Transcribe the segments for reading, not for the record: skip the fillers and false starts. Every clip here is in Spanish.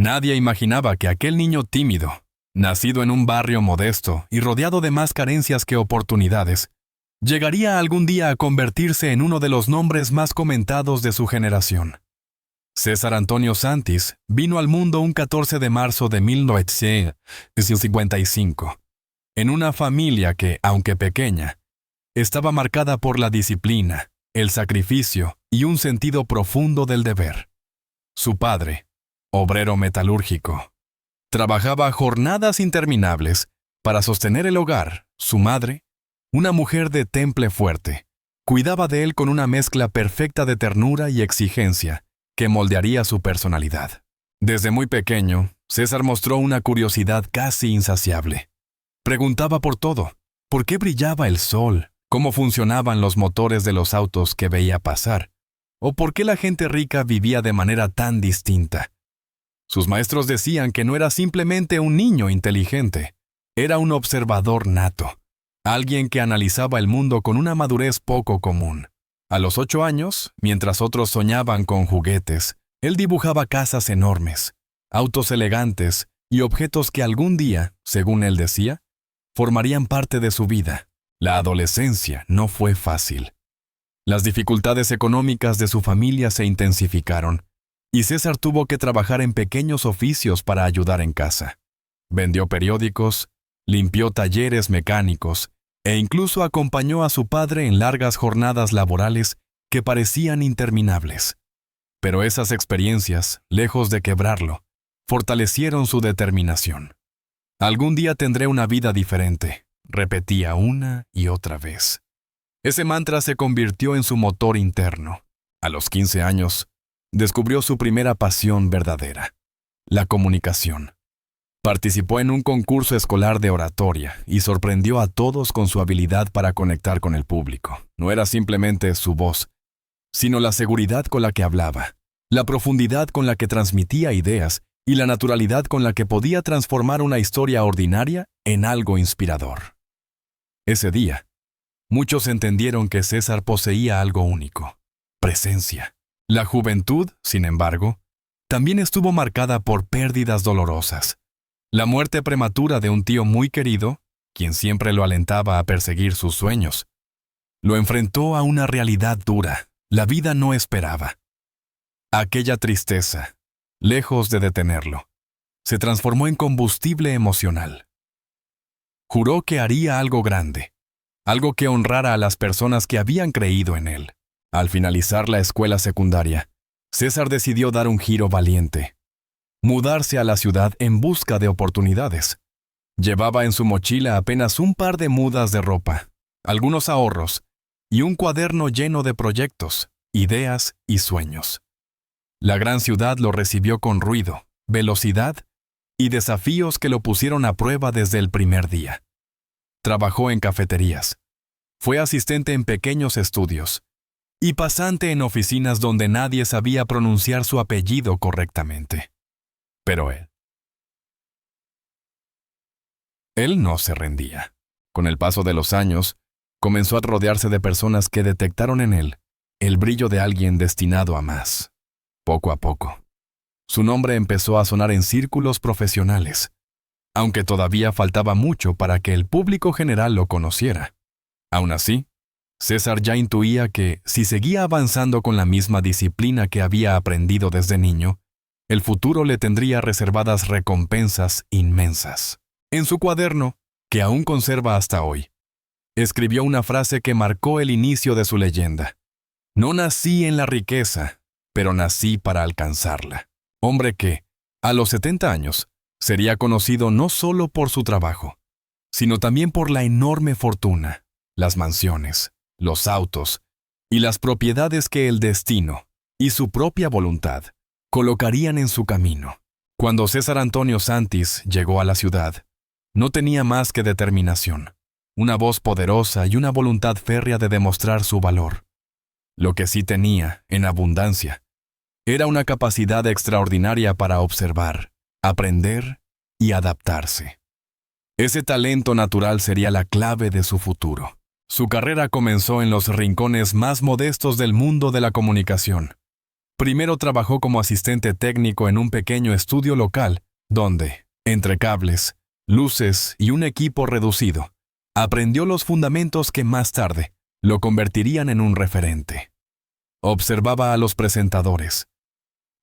Nadie imaginaba que aquel niño tímido, nacido en un barrio modesto y rodeado de más carencias que oportunidades, llegaría algún día a convertirse en uno de los nombres más comentados de su generación. César Antonio Santis vino al mundo un 14 de marzo de 1955, en una familia que, aunque pequeña, estaba marcada por la disciplina, el sacrificio y un sentido profundo del deber. Su padre, obrero metalúrgico, trabajaba jornadas interminables para sostener el hogar. Su madre, una mujer de temple fuerte, cuidaba de él con una mezcla perfecta de ternura y exigencia que moldearía su personalidad. Desde muy pequeño, César mostró una curiosidad casi insaciable. Preguntaba por todo: ¿por qué brillaba el sol? ¿Cómo funcionaban los motores de los autos que veía pasar? ¿O por qué la gente rica vivía de manera tan distinta? Sus maestros decían que no era simplemente un niño inteligente, era un observador nato, alguien que analizaba el mundo con una madurez poco común. A los 8 años, mientras otros soñaban con juguetes, él dibujaba casas enormes, autos elegantes y objetos que algún día, según él decía, formarían parte de su vida. La adolescencia no fue fácil. Las dificultades económicas de su familia se intensificaron, y César tuvo que trabajar en pequeños oficios para ayudar en casa. Vendió periódicos, limpió talleres mecánicos e incluso acompañó a su padre en largas jornadas laborales que parecían interminables. Pero esas experiencias, lejos de quebrarlo, fortalecieron su determinación. Algún día tendré una vida diferente, repetía una y otra vez. Ese mantra se convirtió en su motor interno. A los 15 años, descubrió su primera pasión verdadera: la comunicación. Participó en un concurso escolar de oratoria y sorprendió a todos con su habilidad para conectar con el público. No era simplemente su voz, sino la seguridad con la que hablaba, la profundidad con la que transmitía ideas y la naturalidad con la que podía transformar una historia ordinaria en algo inspirador. Ese día, muchos entendieron que César poseía algo único: presencia. La juventud, sin embargo, también estuvo marcada por pérdidas dolorosas. La muerte prematura de un tío muy querido, quien siempre lo alentaba a perseguir sus sueños, lo enfrentó a una realidad dura. La vida no esperaba. Aquella tristeza, lejos de detenerlo, se transformó en combustible emocional. Juró que haría algo grande, algo que honrara a las personas que habían creído en él. Al finalizar la escuela secundaria, César decidió dar un giro valiente: mudarse a la ciudad en busca de oportunidades. Llevaba en su mochila apenas un par de mudas de ropa, algunos ahorros y un cuaderno lleno de proyectos, ideas y sueños. La gran ciudad lo recibió con ruido, velocidad y desafíos que lo pusieron a prueba desde el primer día. Trabajó en cafeterías, fue asistente en pequeños estudios y pasante en oficinas donde nadie sabía pronunciar su apellido correctamente. Pero él no se rendía. Con el paso de los años, comenzó a rodearse de personas que detectaron en él el brillo de alguien destinado a más. Poco a poco, su nombre empezó a sonar en círculos profesionales, aunque todavía faltaba mucho para que el público general lo conociera. Aún así, César ya intuía que, si seguía avanzando con la misma disciplina que había aprendido desde niño, el futuro le tendría reservadas recompensas inmensas. En su cuaderno, que aún conserva hasta hoy, escribió una frase que marcó el inicio de su leyenda: «No nací en la riqueza, pero nací para alcanzarla». Hombre que, a los 70 años, sería conocido no solo por su trabajo, sino también por la enorme fortuna, las mansiones, los autos y las propiedades que el destino y su propia voluntad colocarían en su camino. Cuando César Antonio Santis llegó a la ciudad, no tenía más que determinación, una voz poderosa y una voluntad férrea de demostrar su valor. Lo que sí tenía, en abundancia, era una capacidad extraordinaria para observar, aprender y adaptarse. Ese talento natural sería la clave de su futuro. Su carrera comenzó en los rincones más modestos del mundo de la comunicación. Primero trabajó como asistente técnico en un pequeño estudio local, donde, entre cables, luces y un equipo reducido, aprendió los fundamentos que más tarde lo convertirían en un referente. Observaba a los presentadores,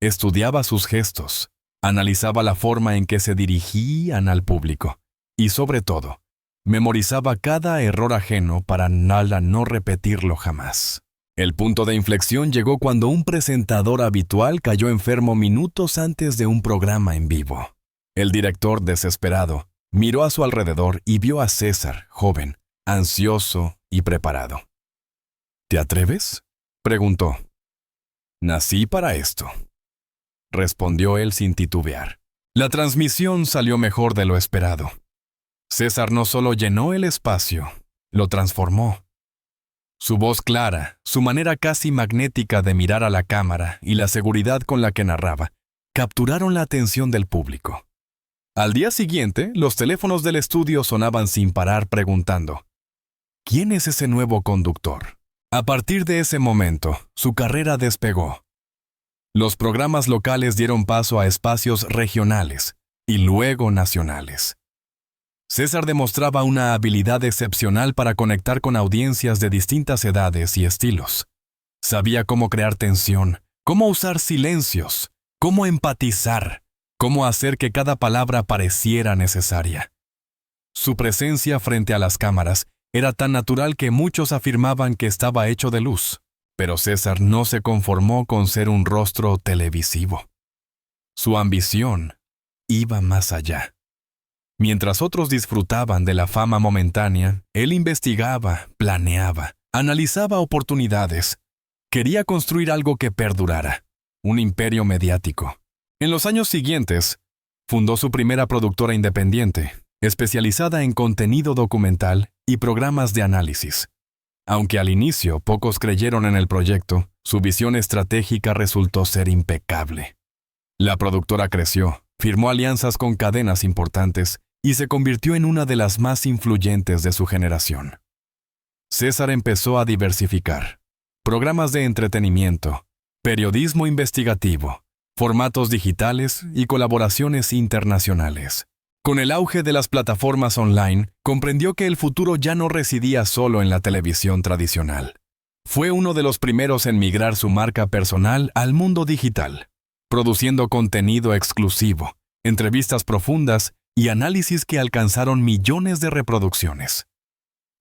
estudiaba sus gestos, analizaba la forma en que se dirigían al público y, sobre todo, memorizaba cada error ajeno para no repetirlo jamás. El punto de inflexión llegó cuando un presentador habitual cayó enfermo minutos antes de un programa en vivo. El director, desesperado, miró a su alrededor y vio a César, joven, ansioso y preparado. ¿Te atreves?, preguntó. «Nací para esto», respondió él sin titubear. La transmisión salió mejor de lo esperado. César no solo llenó el espacio, lo transformó. Su voz clara, su manera casi magnética de mirar a la cámara y la seguridad con la que narraba, capturaron la atención del público. Al día siguiente, los teléfonos del estudio sonaban sin parar preguntando: ¿quién es ese nuevo conductor? A partir de ese momento, su carrera despegó. Los programas locales dieron paso a espacios regionales y luego nacionales. César demostraba una habilidad excepcional para conectar con audiencias de distintas edades y estilos. Sabía cómo crear tensión, cómo usar silencios, cómo empatizar, cómo hacer que cada palabra pareciera necesaria. Su presencia frente a las cámaras era tan natural que muchos afirmaban que estaba hecho de luz, pero César no se conformó con ser un rostro televisivo. Su ambición iba más allá. Mientras otros disfrutaban de la fama momentánea, él investigaba, planeaba, analizaba oportunidades. Quería construir algo que perdurara, un imperio mediático. En los años siguientes, fundó su primera productora independiente, especializada en contenido documental y programas de análisis. Aunque al inicio pocos creyeron en el proyecto, su visión estratégica resultó ser impecable. La productora creció, firmó alianzas con cadenas importantes y se convirtió en una de las más influyentes de su generación. César empezó a diversificar: programas de entretenimiento, periodismo investigativo, formatos digitales y colaboraciones internacionales. Con el auge de las plataformas online, comprendió que el futuro ya no residía solo en la televisión tradicional. Fue uno de los primeros en migrar su marca personal al mundo digital, produciendo contenido exclusivo, entrevistas profundas y análisis que alcanzaron millones de reproducciones.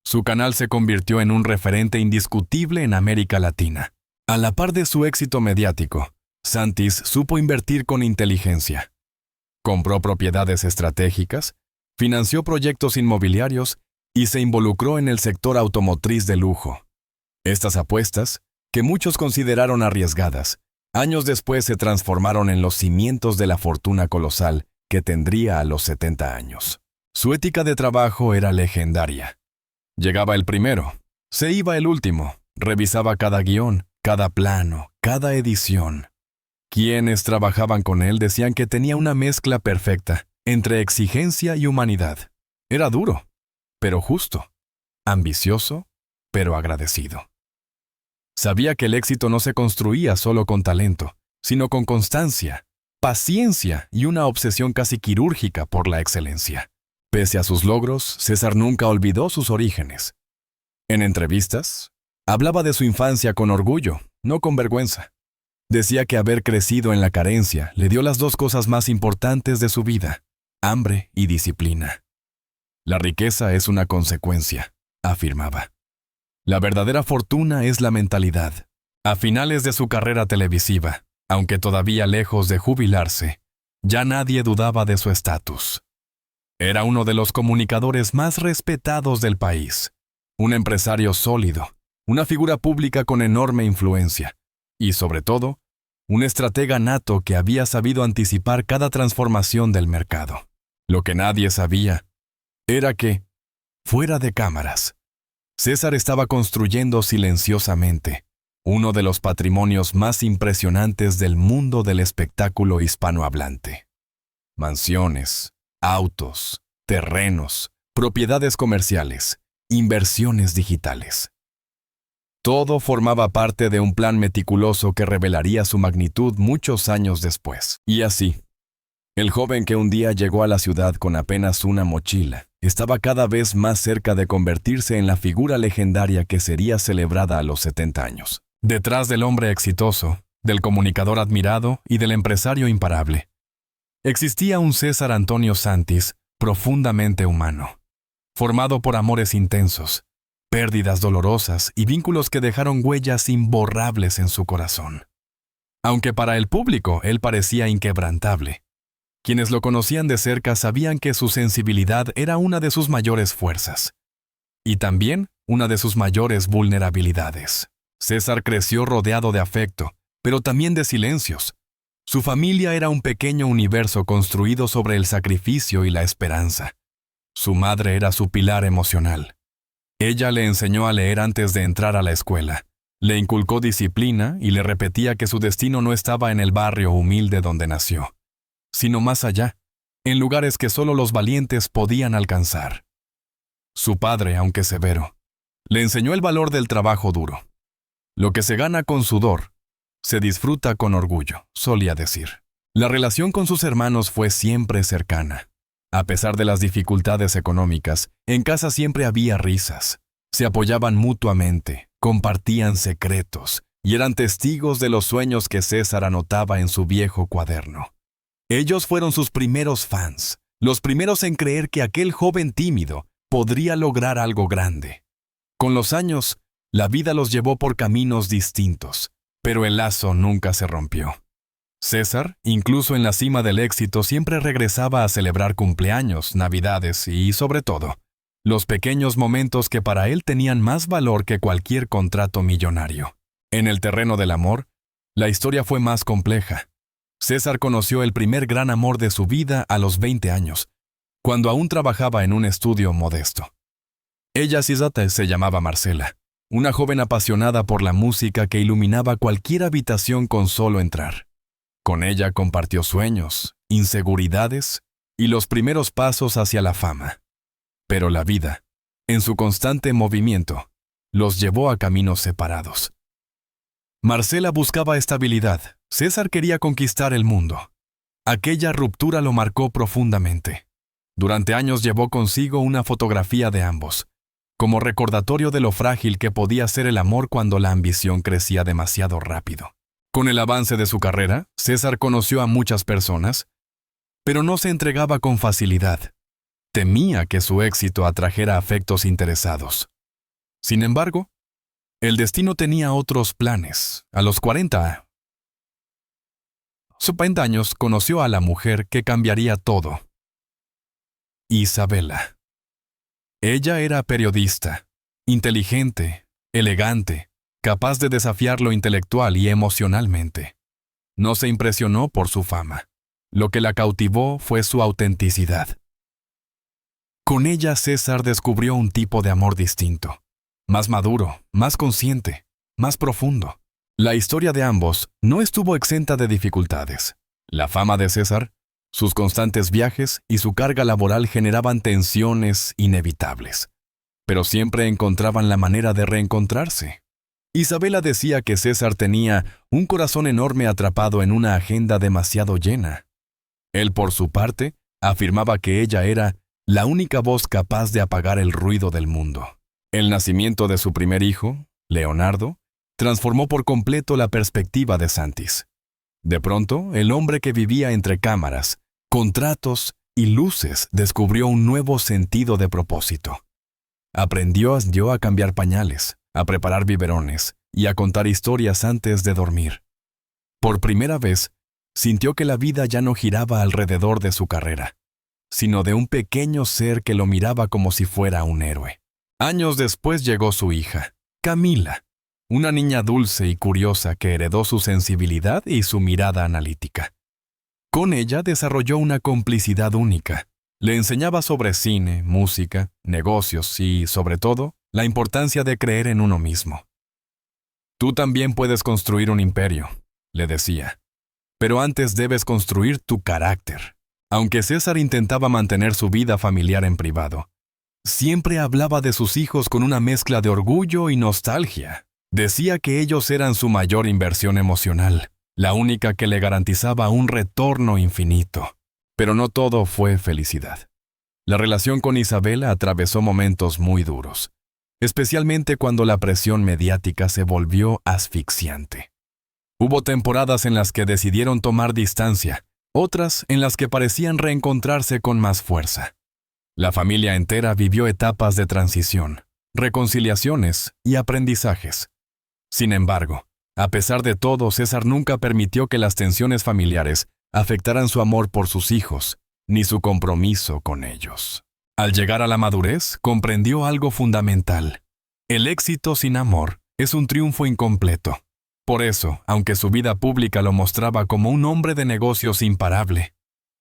Su canal se convirtió en un referente indiscutible en América Latina. A la par de su éxito mediático, Santis supo invertir con inteligencia. Compró propiedades estratégicas, financió proyectos inmobiliarios y se involucró en el sector automotriz de lujo. Estas apuestas, que muchos consideraron arriesgadas, años después se transformaron en los cimientos de la fortuna colosal que tendría a los 70 años. Su ética de trabajo era legendaria. Llegaba el primero, se iba el último, revisaba cada guión, cada plano, cada edición. Quienes trabajaban con él decían que tenía una mezcla perfecta entre exigencia y humanidad. Era duro, pero justo, ambicioso, pero agradecido. Sabía que el éxito no se construía solo con talento, sino con constancia, paciencia y una obsesión casi quirúrgica por la excelencia. Pese a sus logros, César nunca olvidó sus orígenes. En entrevistas, hablaba de su infancia con orgullo, no con vergüenza. Decía que haber crecido en la carencia le dio las dos cosas más importantes de su vida: hambre y disciplina. La riqueza es una consecuencia, afirmaba. La verdadera fortuna es la mentalidad. A finales de su carrera televisiva, aunque todavía lejos de jubilarse, ya nadie dudaba de su estatus. Era uno de los comunicadores más respetados del país, un empresario sólido, una figura pública con enorme influencia y, sobre todo, un estratega nato que había sabido anticipar cada transformación del mercado. Lo que nadie sabía era que, fuera de cámaras, César estaba construyendo silenciosamente uno de los patrimonios más impresionantes del mundo del espectáculo hispanohablante. Mansiones, autos, terrenos, propiedades comerciales, inversiones digitales. Todo formaba parte de un plan meticuloso que revelaría su magnitud muchos años después. Y así, el joven que un día llegó a la ciudad con apenas una mochila, estaba cada vez más cerca de convertirse en la figura legendaria que sería celebrada a los 70 años. Detrás del hombre exitoso, del comunicador admirado y del empresario imparable, existía un César Antonio Santis profundamente humano, formado por amores intensos, pérdidas dolorosas y vínculos que dejaron huellas imborrables en su corazón. Aunque para el público él parecía inquebrantable, quienes lo conocían de cerca sabían que su sensibilidad era una de sus mayores fuerzas, y también una de sus mayores vulnerabilidades. César creció rodeado de afecto, pero también de silencios. Su familia era un pequeño universo construido sobre el sacrificio y la esperanza. Su madre era su pilar emocional. Ella le enseñó a leer antes de entrar a la escuela. Le inculcó disciplina y le repetía que su destino no estaba en el barrio humilde donde nació, sino más allá, en lugares que solo los valientes podían alcanzar. Su padre, aunque severo, le enseñó el valor del trabajo duro. Lo que se gana con sudor, se disfruta con orgullo, solía decir. La relación con sus hermanos fue siempre cercana. A pesar de las dificultades económicas, en casa siempre había risas. Se apoyaban mutuamente, compartían secretos y eran testigos de los sueños que César anotaba en su viejo cuaderno. Ellos fueron sus primeros fans, los primeros en creer que aquel joven tímido podría lograr algo grande. Con los años, la vida los llevó por caminos distintos, pero el lazo nunca se rompió. César, incluso en la cima del éxito, siempre regresaba a celebrar cumpleaños, navidades y, sobre todo, los pequeños momentos que para él tenían más valor que cualquier contrato millonario. En el terreno del amor, la historia fue más compleja. César conoció el primer gran amor de su vida a los 20 años, cuando aún trabajaba en un estudio modesto. Ella se llamaba Marcela, una joven apasionada por la música que iluminaba cualquier habitación con solo entrar. Con ella compartió sueños, inseguridades y los primeros pasos hacia la fama. Pero la vida, en su constante movimiento, los llevó a caminos separados. Marcela buscaba estabilidad, César quería conquistar el mundo. Aquella ruptura lo marcó profundamente. Durante años llevó consigo una fotografía de ambos, como recordatorio de lo frágil que podía ser el amor cuando la ambición crecía demasiado rápido. Con el avance de su carrera, César conoció a muchas personas, pero no se entregaba con facilidad. Temía que su éxito atrajera afectos interesados. Sin embargo, el destino tenía otros planes. A los 40 años conoció a la mujer que cambiaría todo. Isabela. Ella era periodista, inteligente, elegante, capaz de desafiar lo intelectual y emocionalmente. No se impresionó por su fama. Lo que la cautivó fue su autenticidad. Con ella César descubrió un tipo de amor distinto, más maduro, más consciente, más profundo. La historia de ambos no estuvo exenta de dificultades. La fama de César, sus constantes viajes y su carga laboral generaban tensiones inevitables, pero siempre encontraban la manera de reencontrarse. Isabela decía que César tenía un corazón enorme atrapado en una agenda demasiado llena. Él, por su parte, afirmaba que ella era la única voz capaz de apagar el ruido del mundo. El nacimiento de su primer hijo, Leonardo, transformó por completo la perspectiva de Santis. De pronto, el hombre que vivía entre cámaras, contratos y luces descubrió un nuevo sentido de propósito. Aprendió a cambiar pañales, a preparar biberones y a contar historias antes de dormir. Por primera vez, sintió que la vida ya no giraba alrededor de su carrera, sino de un pequeño ser que lo miraba como si fuera un héroe. Años después llegó su hija, Camila, una niña dulce y curiosa que heredó su sensibilidad y su mirada analítica. Con ella desarrolló una complicidad única. Le enseñaba sobre cine, música, negocios y, sobre todo, la importancia de creer en uno mismo. Tú también puedes construir un imperio, le decía, pero antes debes construir tu carácter. Aunque César intentaba mantener su vida familiar en privado, siempre hablaba de sus hijos con una mezcla de orgullo y nostalgia. Decía que ellos eran su mayor inversión emocional, la única que le garantizaba un retorno infinito. Pero no todo fue felicidad. La relación con Isabela atravesó momentos muy duros, especialmente cuando la presión mediática se volvió asfixiante. Hubo temporadas en las que decidieron tomar distancia, otras en las que parecían reencontrarse con más fuerza. La familia entera vivió etapas de transición, reconciliaciones y aprendizajes. Sin embargo, a pesar de todo, César nunca permitió que las tensiones familiares afectaran su amor por sus hijos, ni su compromiso con ellos. Al llegar a la madurez, comprendió algo fundamental. El éxito sin amor es un triunfo incompleto. Por eso, aunque su vida pública lo mostraba como un hombre de negocios imparable,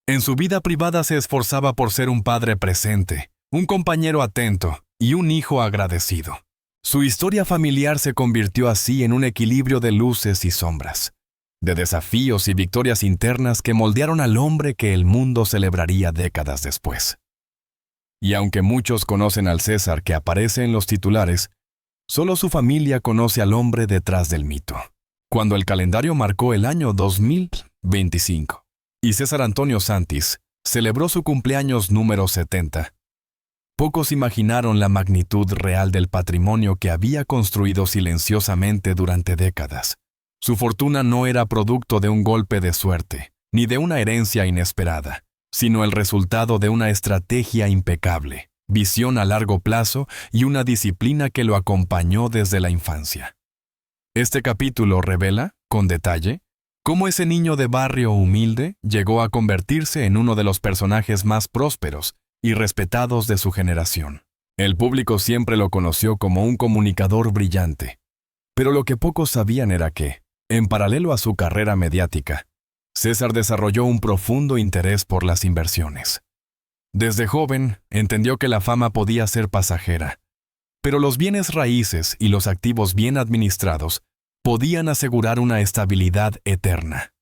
en su vida privada se esforzaba por ser un padre presente, un compañero atento y un hijo agradecido. Su historia familiar se convirtió así en un equilibrio de luces y sombras, de desafíos y victorias internas que moldearon al hombre que el mundo celebraría décadas después. Y aunque muchos conocen al César que aparece en los titulares, solo su familia conoce al hombre detrás del mito. Cuando el calendario marcó el año 2025 y César Antonio Santis celebró su cumpleaños número 70, pocos imaginaron la magnitud real del patrimonio que había construido silenciosamente durante décadas. Su fortuna no era producto de un golpe de suerte, ni de una herencia inesperada, sino el resultado de una estrategia impecable, visión a largo plazo y una disciplina que lo acompañó desde la infancia. Este capítulo revela, con detalle, cómo ese niño de barrio humilde llegó a convertirse en uno de los personajes más prósperos y respetados de su generación. El público siempre lo conoció como un comunicador brillante, pero lo que pocos sabían era que, en paralelo a su carrera mediática, César desarrolló un profundo interés por las inversiones. Desde joven, entendió que la fama podía ser pasajera, pero los bienes raíces y los activos bien administrados podían asegurar una estabilidad eterna.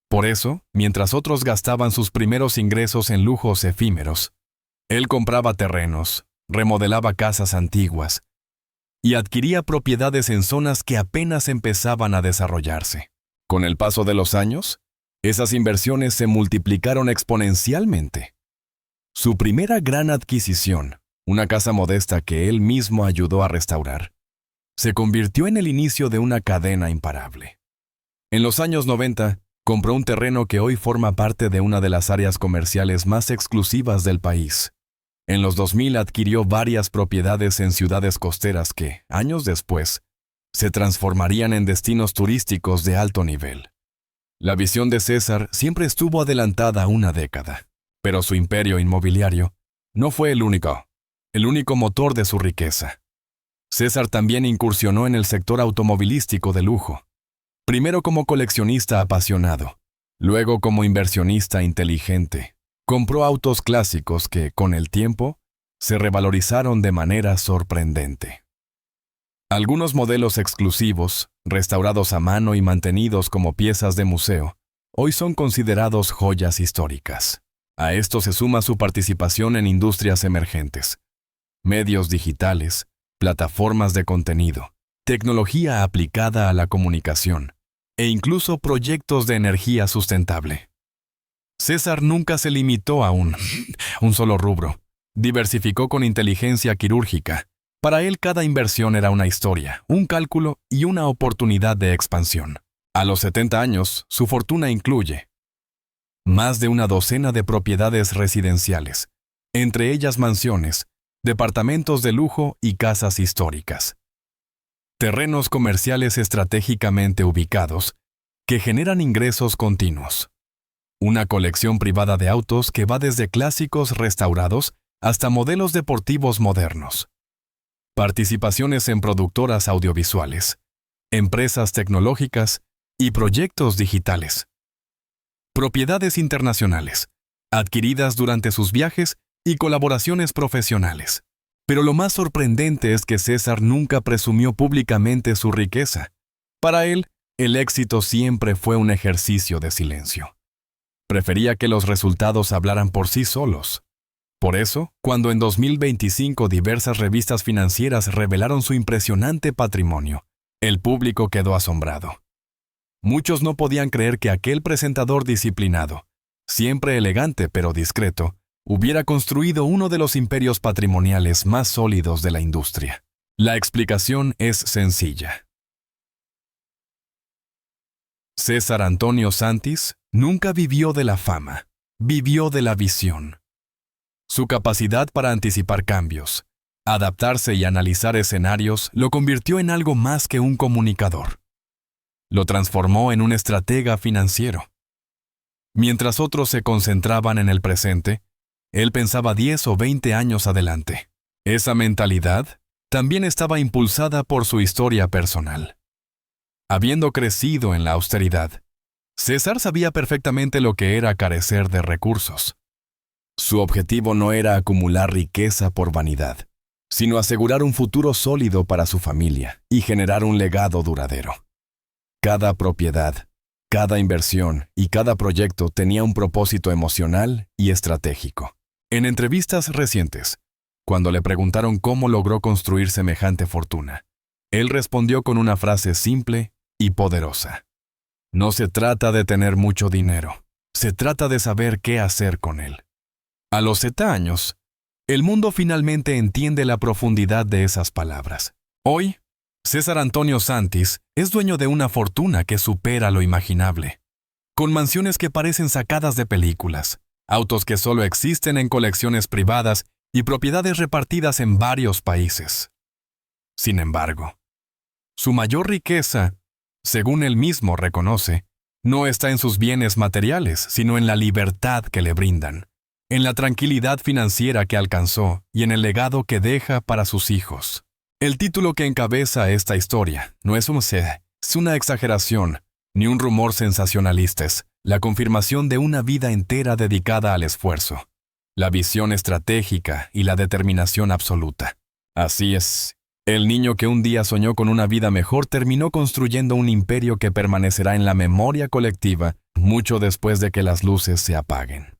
Por eso, mientras otros gastaban sus primeros ingresos en lujos efímeros, él compraba terrenos, remodelaba casas antiguas y adquiría propiedades en zonas que apenas empezaban a desarrollarse. Con el paso de los años, esas inversiones se multiplicaron exponencialmente. Su primera gran adquisición, una casa modesta que él mismo ayudó a restaurar, se convirtió en el inicio de una cadena imparable. En los años 90, compró un terreno que hoy forma parte de una de las áreas comerciales más exclusivas del país. En los 2000 adquirió varias propiedades en ciudades costeras que, años después, se transformarían en destinos turísticos de alto nivel. La visión de César siempre estuvo adelantada una década, pero su imperio inmobiliario no fue el único motor de su riqueza. César también incursionó en el sector automovilístico de lujo, primero como coleccionista apasionado, luego como inversionista inteligente. Compró autos clásicos que, con el tiempo, se revalorizaron de manera sorprendente. Algunos modelos exclusivos, restaurados a mano y mantenidos como piezas de museo, hoy son considerados joyas históricas. A esto se suma su participación en industrias emergentes, medios digitales, plataformas de contenido, tecnología aplicada a la comunicación e incluso proyectos de energía sustentable. César nunca se limitó a un solo rubro. Diversificó con inteligencia quirúrgica. Para él cada inversión era una historia, un cálculo y una oportunidad de expansión. A los 70 años, su fortuna incluye más de una docena de propiedades residenciales, entre ellas mansiones, departamentos de lujo y casas históricas. Terrenos comerciales estratégicamente ubicados que generan ingresos continuos. Una colección privada de autos que va desde clásicos restaurados hasta modelos deportivos modernos. Participaciones en productoras audiovisuales, empresas tecnológicas y proyectos digitales. Propiedades internacionales, adquiridas durante sus viajes y colaboraciones profesionales. Pero lo más sorprendente es que César nunca presumió públicamente su riqueza. Para él, el éxito siempre fue un ejercicio de silencio. Prefería que los resultados hablaran por sí solos. Por eso, cuando en 2025 diversas revistas financieras revelaron su impresionante patrimonio, El público quedó asombrado. Muchos no podían creer que aquel presentador disciplinado, siempre elegante pero discreto, hubiera construido uno de los imperios patrimoniales más sólidos de la industria. La explicación es sencilla. César Antonio Santis nunca vivió de la fama, vivió de la visión. Su capacidad para anticipar cambios, adaptarse y analizar escenarios lo convirtió en algo más que un comunicador. Lo transformó en un estratega financiero. Mientras otros se concentraban en el presente, él pensaba 10 o 20 años adelante. Esa mentalidad también estaba impulsada por su historia personal. Habiendo crecido en la austeridad, César sabía perfectamente lo que era carecer de recursos. Su objetivo no era acumular riqueza por vanidad, sino asegurar un futuro sólido para su familia y generar un legado duradero. Cada propiedad, cada inversión y cada proyecto tenía un propósito emocional y estratégico. En entrevistas recientes, cuando le preguntaron cómo logró construir semejante fortuna, él respondió con una frase simple y poderosa. No se trata de tener mucho dinero, se trata de saber qué hacer con él. A los 70 años, el mundo finalmente entiende la profundidad de esas palabras. Hoy, César Antonio Santis es dueño de una fortuna que supera lo imaginable, con mansiones que parecen sacadas de películas, autos que solo existen en colecciones privadas y propiedades repartidas en varios países. Sin embargo, su mayor riqueza, según él mismo reconoce, no está en sus bienes materiales, sino en la libertad que le brindan, en la tranquilidad financiera que alcanzó y en el legado que deja para sus hijos. El título que encabeza esta historia no es una exageración, ni un rumor sensacionalista, es la confirmación de una vida entera dedicada al esfuerzo, la visión estratégica y la determinación absoluta. Así es, el niño que un día soñó con una vida mejor terminó construyendo un imperio que permanecerá en la memoria colectiva mucho después de que las luces se apaguen.